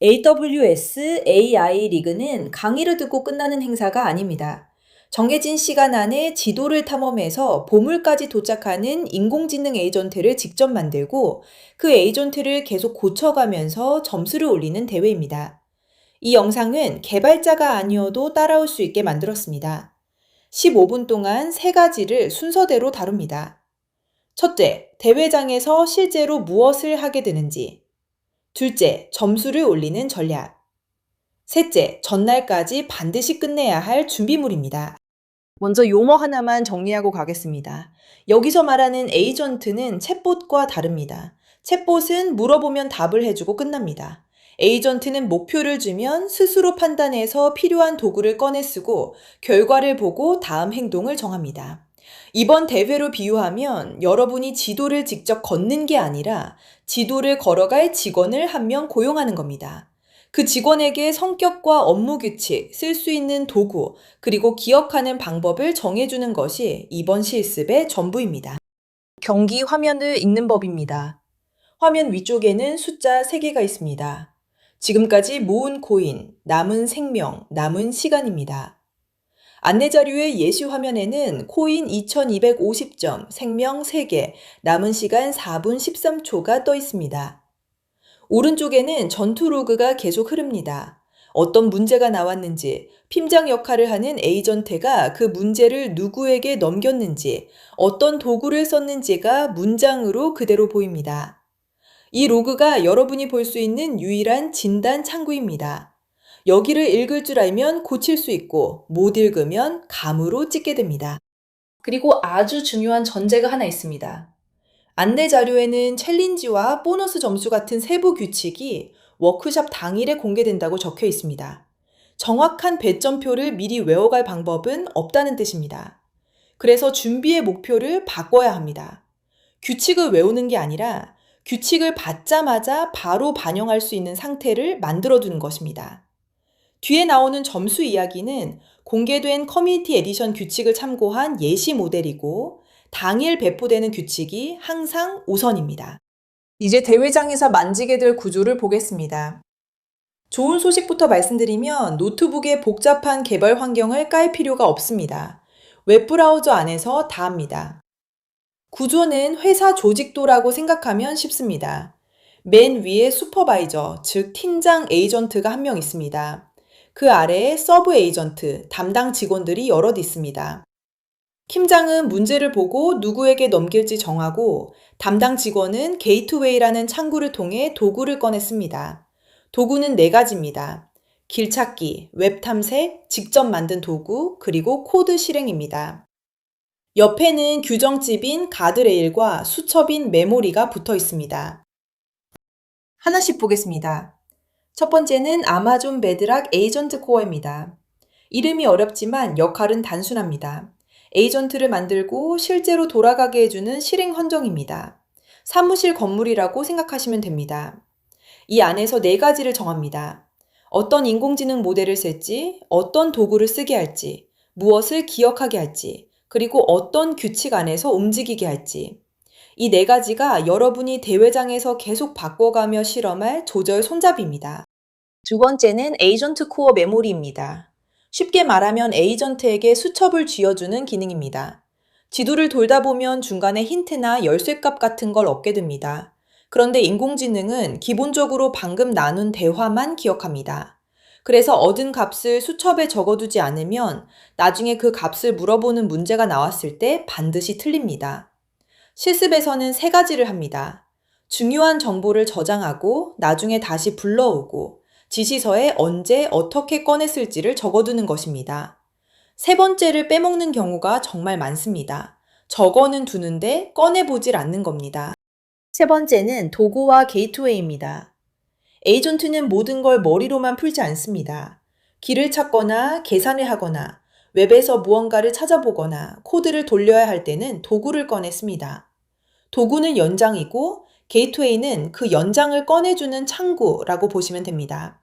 AWS AI 리그는 강의를 듣고 끝나는 행사가 아닙니다. 정해진 시간 안에 지도를 탐험해서 보물까지 도착하는 인공지능 에이전트를 직접 만들고 그 에이전트를 계속 고쳐가면서 점수를 올리는 대회입니다. 이 영상은 개발자가 아니어도 따라올 수 있게 만들었습니다. 15분 동안 세 가지를 순서대로 다룹니다. 첫째, 대회장에서 실제로 무엇을 하게 되는지. 둘째, 점수를 올리는 전략. 셋째, 전날까지 반드시 끝내야 할 준비물입니다. 먼저 용어 하나만 정리하고 가겠습니다. 여기서 말하는 에이전트는 챗봇과 다릅니다. 챗봇은 물어보면 답을 해주고 끝납니다. 에이전트는 목표를 주면 스스로 판단해서 필요한 도구를 꺼내 쓰고 결과를 보고 다음 행동을 정합니다. 이번 대회로 비유하면 여러분이 지도를 직접 걷는 게 아니라 지도를 걸어갈 직원을 한 명 고용하는 겁니다. 그 직원에게 성격과 업무 규칙, 쓸 수 있는 도구, 그리고 기억하는 방법을 정해주는 것이 이번 실습의 전부입니다. 경기 화면을 읽는 법입니다. 화면 위쪽에는 숫자 3개가 있습니다. 지금까지 모은 코인, 남은 생명, 남은 시간입니다. 안내 자료의 예시 화면에는 코인 2250점, 생명 3개, 남은 시간 4분 13초가 떠 있습니다. 오른쪽에는 전투 로그가 계속 흐릅니다. 어떤 문제가 나왔는지, 팀장 역할을 하는 에이전트가 그 문제를 누구에게 넘겼는지, 어떤 도구를 썼는지가 문장으로 그대로 보입니다. 이 로그가 여러분이 볼 수 있는 유일한 진단 창구입니다. 여기를 읽을 줄 알면 고칠 수 있고, 못 읽으면 감으로 찍게 됩니다. 그리고 아주 중요한 전제가 하나 있습니다. 안내 자료에는 챌린지와 보너스 점수 같은 세부 규칙이 워크숍 당일에 공개된다고 적혀 있습니다. 정확한 배점표를 미리 외워갈 방법은 없다는 뜻입니다. 그래서 준비의 목표를 바꿔야 합니다. 규칙을 외우는 게 아니라 규칙을 받자마자 바로 반영할 수 있는 상태를 만들어두는 것입니다. 뒤에 나오는 점수 이야기는 공개된 커뮤니티 에디션 규칙을 참고한 예시 모델이고 당일 배포되는 규칙이 항상 우선입니다. 이제 대회장에서 만지게 될 구조를 보겠습니다. 좋은 소식부터 말씀드리면 노트북에 복잡한 개발 환경을 깔 필요가 없습니다. 웹브라우저 안에서 다 합니다. 구조는 회사 조직도라고 생각하면 쉽습니다. 맨 위에 슈퍼바이저, 즉 팀장 에이전트가 한 명 있습니다. 그 아래에 서브 에이전트, 담당 직원들이 여럿 있습니다. 팀장은 문제를 보고 누구에게 넘길지 정하고 담당 직원은 게이트웨이라는 창구를 통해 도구를 꺼냈습니다. 도구는 4가지입니다. 길찾기, 웹 탐색, 직접 만든 도구, 그리고 코드 실행입니다. 옆에는 규정집인 가드레일과 수첩인 메모리가 붙어 있습니다. 하나씩 보겠습니다. 첫 번째는 아마존 베드락 에이전트 코어입니다. 이름이 어렵지만 역할은 단순합니다. 에이전트를 만들고 실제로 돌아가게 해주는 실행 헌정입니다. 사무실 건물이라고 생각하시면 됩니다. 이 안에서 4가지를 정합니다. 어떤 인공지능 모델을 쓸지, 어떤 도구를 쓰게 할지, 무엇을 기억하게 할지, 그리고 어떤 규칙 안에서 움직이게 할지. 이 4가지가 여러분이 대회장에서 계속 바꿔가며 실험할 조절 손잡이입니다. 두 번째는 에이전트 코어 메모리입니다. 쉽게 말하면 에이전트에게 수첩을 쥐어주는 기능입니다. 지도를 돌다 보면 중간에 힌트나 열쇠값 같은 걸 얻게 됩니다. 그런데 인공지능은 기본적으로 방금 나눈 대화만 기억합니다. 그래서 얻은 값을 수첩에 적어두지 않으면 나중에 그 값을 물어보는 문제가 나왔을 때 반드시 틀립니다. 실습에서는 3가지를 합니다. 중요한 정보를 저장하고 나중에 다시 불러오고 지시서에 언제 어떻게 꺼냈을지를 적어두는 것입니다. 3번째를 빼먹는 경우가 정말 많습니다. 적어는 두는데 꺼내보질 않는 겁니다. 3번째는 도구와 게이트웨이입니다. 에이전트는 모든 걸 머리로만 풀지 않습니다. 길을 찾거나 계산을 하거나 웹에서 무언가를 찾아보거나 코드를 돌려야 할 때는 도구를 꺼내 씁니다. 도구는 연장이고 게이트웨이는 그 연장을 꺼내주는 창구라고 보시면 됩니다.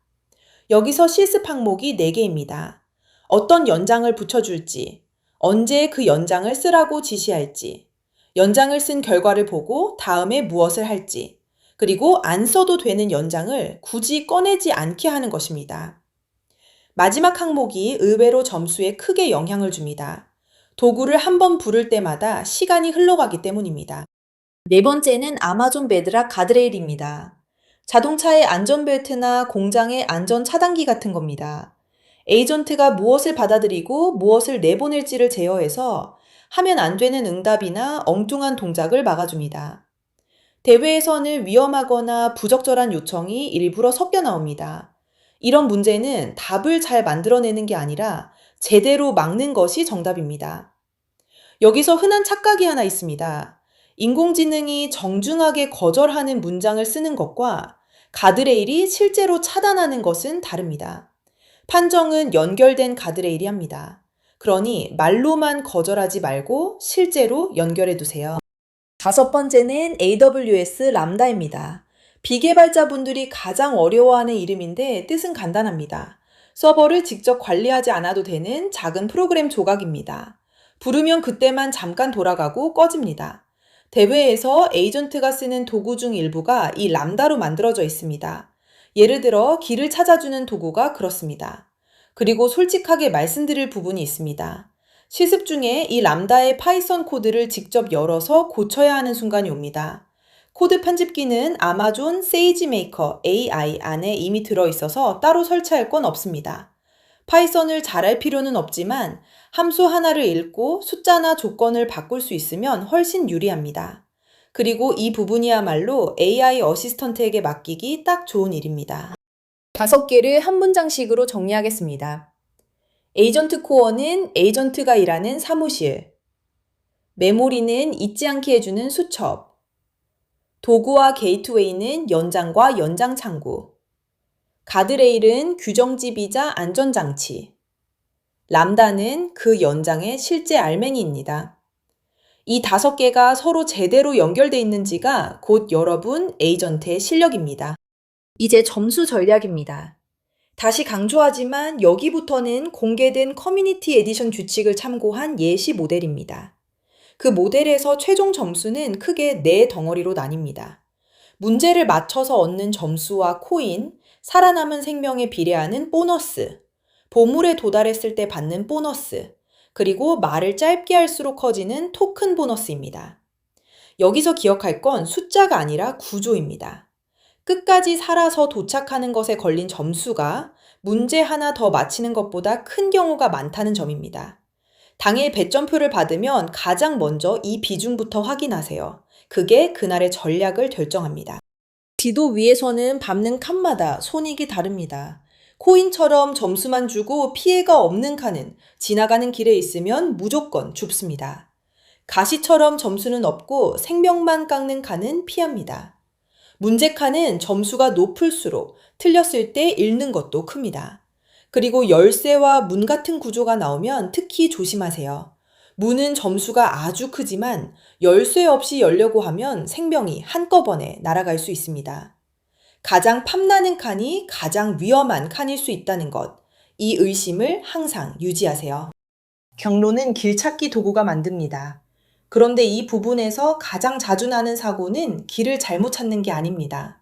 여기서 실습 항목이 4개입니다. 어떤 연장을 붙여줄지, 언제 그 연장을 쓰라고 지시할지, 연장을 쓴 결과를 보고 다음에 무엇을 할지, 그리고 안 써도 되는 연장을 굳이 꺼내지 않게 하는 것입니다. 마지막 항목이 의외로 점수에 크게 영향을 줍니다. 도구를 한 번 부를 때마다 시간이 흘러가기 때문입니다. 네 번째는 아마존 베드락 가드레일입니다. 자동차의 안전벨트나 공장의 안전 차단기 같은 겁니다. 에이전트가 무엇을 받아들이고 무엇을 내보낼지를 제어해서 하면 안 되는 응답이나 엉뚱한 동작을 막아줍니다. 대회에서는 위험하거나 부적절한 요청이 일부러 섞여 나옵니다. 이런 문제는 답을 잘 만들어내는 게 아니라 제대로 막는 것이 정답입니다. 여기서 흔한 착각이 하나 있습니다. 인공지능이 정중하게 거절하는 문장을 쓰는 것과 가드레일이 실제로 차단하는 것은 다릅니다. 판정은 연결된 가드레일이 합니다. 그러니 말로만 거절하지 말고 실제로 연결해 두세요. 다섯 번째는 AWS 람다입니다. 비개발자분들이 가장 어려워하는 이름인데 뜻은 간단합니다. 서버를 직접 관리하지 않아도 되는 작은 프로그램 조각입니다. 부르면 그때만 잠깐 돌아가고 꺼집니다. 대회에서 에이전트가 쓰는 도구 중 일부가 이 람다로 만들어져 있습니다. 예를 들어 길을 찾아주는 도구가 그렇습니다. 그리고 솔직하게 말씀드릴 부분이 있습니다. 실습 중에 이 람다의 파이썬 코드를 직접 열어서 고쳐야 하는 순간이 옵니다. 코드 편집기는 아마존 세이지메이커 AI 안에 이미 들어있어서 따로 설치할 건 없습니다. 파이썬을 잘할 필요는 없지만 함수 하나를 읽고 숫자나 조건을 바꿀 수 있으면 훨씬 유리합니다. 그리고 이 부분이야말로 AI 어시스턴트에게 맡기기 딱 좋은 일입니다. 5개를 한 문장식으로 정리하겠습니다. 에이전트 코어는 에이전트가 일하는 사무실. 메모리는 잊지 않게 해주는 수첩. 도구와 게이트웨이는 연장과 연장 창구. 가드레일은 규정집이자 안전장치. 람다는 그 연장의 실제 알맹이입니다. 이 5개가 서로 제대로 연결되어 있는지가 곧 여러분 에이전트의 실력입니다. 이제 점수 전략입니다. 다시 강조하지만 여기부터는 공개된 커뮤니티 에디션 규칙을 참고한 예시 모델입니다. 그 모델에서 최종 점수는 크게 4덩어리로 나뉩니다. 문제를 맞춰서 얻는 점수와 코인, 살아남은 생명에 비례하는 보너스, 보물에 도달했을 때 받는 보너스, 그리고 말을 짧게 할수록 커지는 토큰 보너스입니다. 여기서 기억할 건 숫자가 아니라 구조입니다. 끝까지 살아서 도착하는 것에 걸린 점수가 문제 하나 더 맞히는 것보다 큰 경우가 많다는 점입니다. 당일 배점표를 받으면 가장 먼저 이 비중부터 확인하세요. 그게 그날의 전략을 결정합니다. 지도 위에서는 밟는 칸마다 손익이 다릅니다. 코인처럼 점수만 주고 피해가 없는 칸은 지나가는 길에 있으면 무조건 줍습니다. 가시처럼 점수는 없고 생명만 깎는 칸은 피합니다. 문제 칸은 점수가 높을수록 틀렸을 때 잃는 것도 큽니다. 그리고 열쇠와 문 같은 구조가 나오면 특히 조심하세요. 문은 점수가 아주 크지만 열쇠 없이 열려고 하면 생명이 한꺼번에 날아갈 수 있습니다. 가장 탐나는 칸이 가장 위험한 칸일 수 있다는 것, 이 의심을 항상 유지하세요. 경로는 길찾기 도구가 만듭니다. 그런데 이 부분에서 가장 자주 나는 사고는 길을 잘못 찾는 게 아닙니다.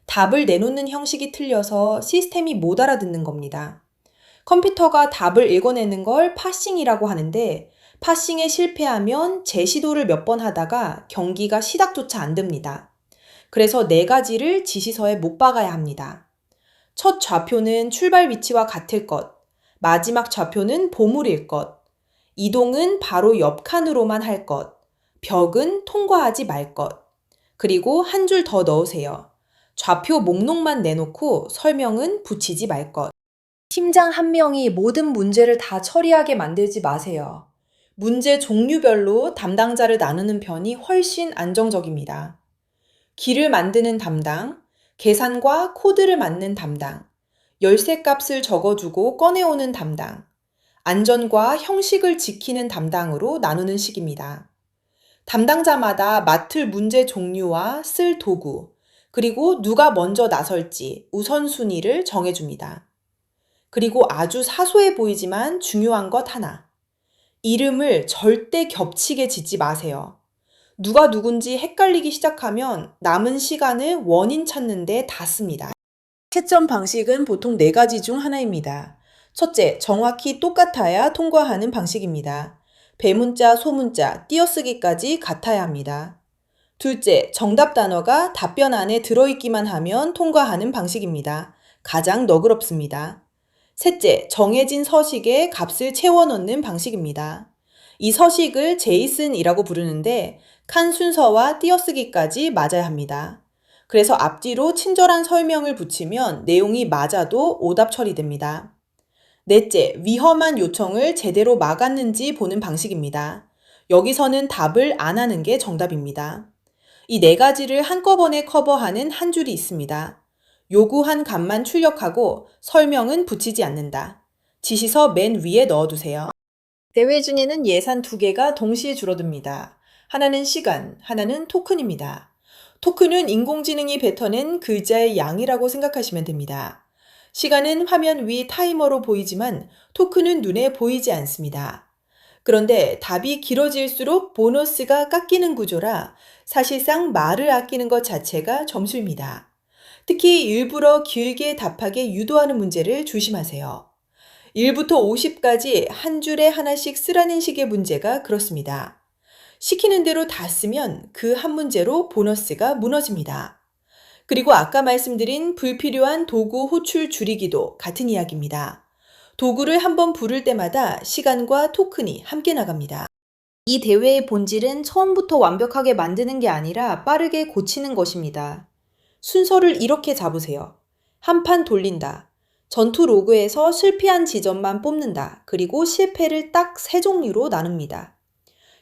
답을 내놓는 형식이 틀려서 시스템이 못 알아듣는 겁니다. 컴퓨터가 답을 읽어내는 걸 파싱이라고 하는데 파싱에 실패하면 재시도를 몇 번 하다가 경기가 시작조차 안 됩니다. 그래서 4가지를 지시서에 못 박아야 합니다. 첫 좌표는 출발 위치와 같을 것, 마지막 좌표는 보물일 것, 이동은 바로 옆 칸으로만 할 것, 벽은 통과하지 말 것, 그리고 한 줄 더 넣으세요. 좌표 목록만 내놓고 설명은 붙이지 말 것. 팀장 한 명이 모든 문제를 다 처리하게 만들지 마세요. 문제 종류별로 담당자를 나누는 편이 훨씬 안정적입니다. 길을 만드는 담당, 계산과 코드를 맞는 담당, 열쇠 값을 적어주고 꺼내오는 담당, 안전과 형식을 지키는 담당으로 나누는 식입니다. 담당자마다 맡을 문제 종류와 쓸 도구, 그리고 누가 먼저 나설지 우선순위를 정해줍니다. 그리고 아주 사소해 보이지만 중요한 것 하나. 이름을 절대 겹치게 짓지 마세요. 누가 누군지 헷갈리기 시작하면 남은 시간을 원인 찾는 데 다 씁니다. 채점 방식은 보통 4가지 중 하나입니다. 첫째, 정확히 똑같아야 통과하는 방식입니다. 배문자, 소문자, 띄어쓰기까지 같아야 합니다. 둘째, 정답 단어가 답변 안에 들어있기만 하면 통과하는 방식입니다. 가장 너그럽습니다. 셋째, 정해진 서식에 값을 채워 넣는 방식입니다. 이 서식을 제이슨이라고 부르는데 칸 순서와 띄어쓰기까지 맞아야 합니다. 그래서 앞뒤로 친절한 설명을 붙이면 내용이 맞아도 오답 처리됩니다. 넷째, 위험한 요청을 제대로 막았는지 보는 방식입니다. 여기서는 답을 안 하는 게 정답입니다. 이 4가지를 한꺼번에 커버하는 한 줄이 있습니다. 요구한 값만 출력하고 설명은 붙이지 않는다. 지시서 맨 위에 넣어두세요. 대회 중에는 예산 2개가 동시에 줄어듭니다. 하나는 시간, 하나는 토큰입니다. 토큰은 인공지능이 뱉어낸 글자의 양이라고 생각하시면 됩니다. 시간은 화면 위 타이머로 보이지만 토큰은 눈에 보이지 않습니다. 그런데 답이 길어질수록 보너스가 깎이는 구조라 사실상 말을 아끼는 것 자체가 점수입니다. 특히 일부러 길게 답하게 유도하는 문제를 조심하세요. 1부터 50까지 한 줄에 하나씩 쓰라는 식의 문제가 그렇습니다. 시키는 대로 다 쓰면 그 한 문제로 보너스가 무너집니다. 그리고 아까 말씀드린 불필요한 도구 호출 줄이기도 같은 이야기입니다. 도구를 한번 부를 때마다 시간과 토큰이 함께 나갑니다. 이 대회의 본질은 처음부터 완벽하게 만드는 게 아니라 빠르게 고치는 것입니다. 순서를 이렇게 잡으세요. 한 판 돌린다. 전투 로그에서 실패한 지점만 뽑는다. 그리고 실패를 딱 3종류로 나눕니다.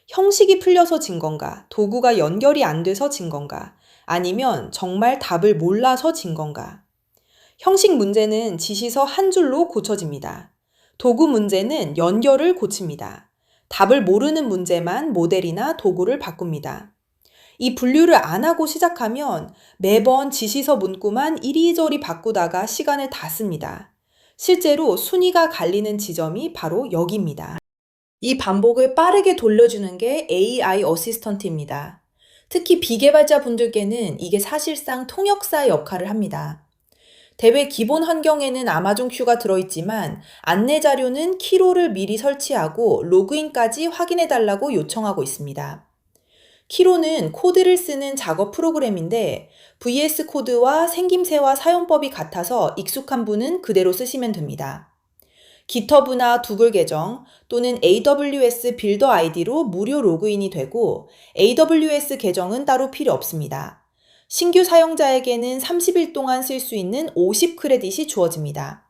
형식이 풀려서 진 건가? 도구가 연결이 안 돼서 진 건가? 아니면 정말 답을 몰라서 진 건가? 형식 문제는 지시서 한 줄로 고쳐집니다. 도구 문제는 연결을 고칩니다. 답을 모르는 문제만 모델이나 도구를 바꿉니다. 이 분류를 안 하고 시작하면 매번 지시서 문구만 이리저리 바꾸다가 시간을 다 씁니다. 실제로 순위가 갈리는 지점이 바로 여기입니다. 이 반복을 빠르게 돌려주는 게 AI 어시스턴트입니다. 특히 비개발자 분들께는 이게 사실상 통역사 역할을 합니다. 대회 기본 환경에는 아마존 큐가 들어있지만 안내 자료는 키로를 미리 설치하고 로그인까지 확인해달라고 요청하고 있습니다. 키로는 코드를 쓰는 작업 프로그램인데 VS 코드와 생김새와 사용법이 같아서 익숙한 분은 그대로 쓰시면 됩니다. GitHub나 구글 계정 또는 AWS 빌더 아이디로 무료 로그인이 되고 AWS 계정은 따로 필요 없습니다. 신규 사용자에게는 30일 동안 쓸 수 있는 50 크레딧이 주어집니다.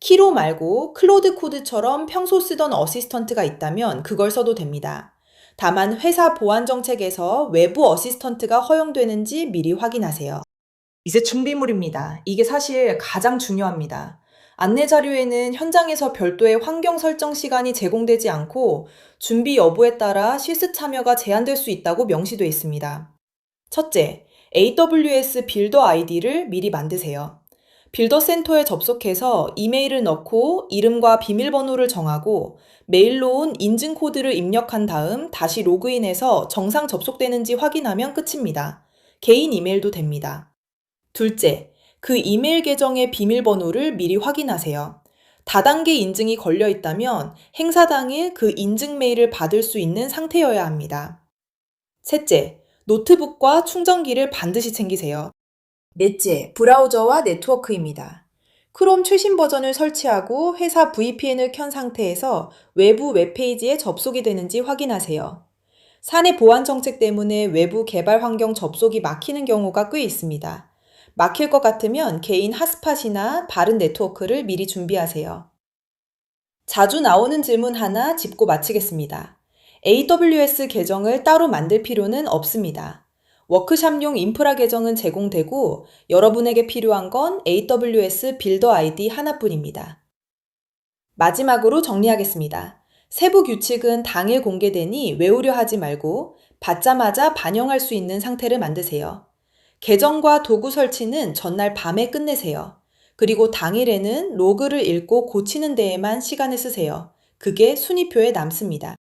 키로 말고 클로드 코드처럼 평소 쓰던 어시스턴트가 있다면 그걸 써도 됩니다. 다만 회사 보안 정책에서 외부 어시스턴트가 허용되는지 미리 확인하세요. 이제 준비물입니다. 이게 사실 가장 중요합니다. 안내 자료에는 현장에서 별도의 환경 설정 시간이 제공되지 않고 준비 여부에 따라 실습 참여가 제한될 수 있다고 명시되어 있습니다. 첫째, AWS 빌더 아이디를 미리 만드세요. 빌더 센터에 접속해서 이메일을 넣고 이름과 비밀번호를 정하고 메일로 온 인증 코드를 입력한 다음 다시 로그인해서 정상 접속되는지 확인하면 끝입니다. 개인 이메일도 됩니다. 둘째, 그 이메일 계정의 비밀번호를 미리 확인하세요. 다단계 인증이 걸려 있다면 행사 당일 그 인증 메일을 받을 수 있는 상태여야 합니다. 셋째, 노트북과 충전기를 반드시 챙기세요. 넷째, 브라우저와 네트워크입니다. 크롬 최신 버전을 설치하고 회사 VPN을 켠 상태에서 외부 웹페이지에 접속이 되는지 확인하세요. 사내 보안 정책 때문에 외부 개발 환경 접속이 막히는 경우가 꽤 있습니다. 막힐 것 같으면 개인 핫스팟이나 바른 네트워크를 미리 준비하세요. 자주 나오는 질문 하나 짚고 마치겠습니다. AWS 계정을 따로 만들 필요는 없습니다. 워크샵용 인프라 계정은 제공되고 여러분에게 필요한 건 AWS 빌더 아이디 하나뿐입니다. 마지막으로 정리하겠습니다. 세부 규칙은 당일 공개되니 외우려 하지 말고 받자마자 반영할 수 있는 상태를 만드세요. 계정과 도구 설치는 전날 밤에 끝내세요. 그리고 당일에는 로그를 읽고 고치는 데에만 시간을 쓰세요. 그게 순위표에 남습니다.